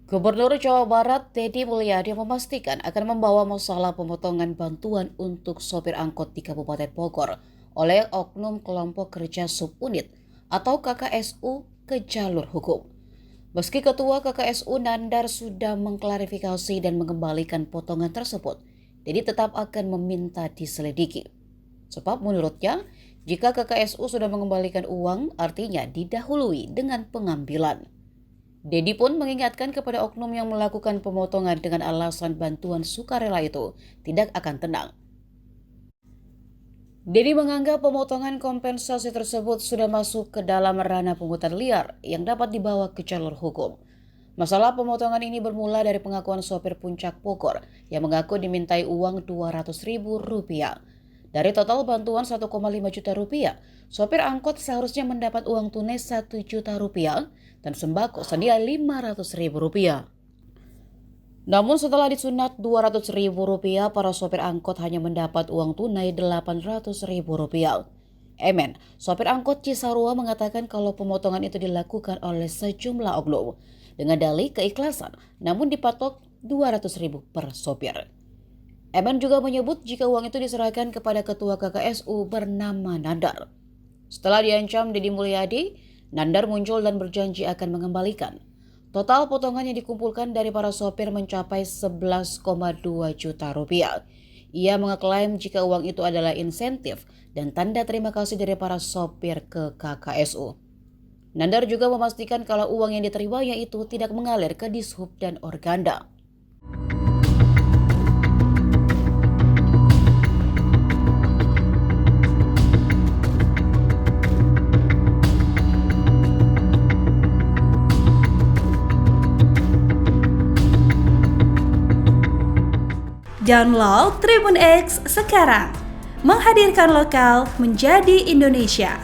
Gubernur Jawa Barat Deddy Mulyadi memastikan akan membawa masalah pemotongan bantuan untuk sopir angkot di Kabupaten Bogor oleh oknum kelompok kerja subunit atau KKSU ke jalur hukum. Meski Ketua KKSU Nandar sudah mengklarifikasi dan mengembalikan potongan tersebut, Deddy tetap akan meminta diselidiki. Sebab menurutnya, jika KKSU sudah mengembalikan uang, artinya didahului dengan pengambilan. Deddy pun mengingatkan kepada oknum yang melakukan pemotongan dengan alasan bantuan sukarela itu tidak akan tenang. Deddy menganggap pemotongan kompensasi tersebut sudah masuk ke dalam ranah pungutan liar yang dapat dibawa ke jalur hukum. Masalah pemotongan ini bermula dari pengakuan sopir Puncak Bogor yang mengaku dimintai uang Rp200.000. Dari total bantuan Rp1,5 juta, sopir angkot seharusnya mendapat uang tunai Rp1 juta dan sembako sedia Rp500.000. Namun setelah disunat Rp200.000, para sopir angkot hanya mendapat uang tunai Rp800.000. Emen, sopir angkot Cisarua mengatakan kalau pemotongan itu dilakukan oleh sejumlah oknum dengan dalih keikhlasan, namun dipatok Rp200.000 per sopir. Emen juga menyebut jika uang itu diserahkan kepada Ketua KKSU bernama Nandar. Setelah diancam Deddy Mulyadi, Nandar muncul dan berjanji akan mengembalikan. Total potongan yang dikumpulkan dari para sopir mencapai Rp11,2 juta. Ia mengeklaim jika uang itu adalah insentif dan tanda terima kasih dari para sopir ke KKSU. Nandar juga memastikan kalau uang yang diterimanya itu tidak mengalir ke Dishub dan Organda. Download Tribun X sekarang, menghadirkan lokal menjadi Indonesia.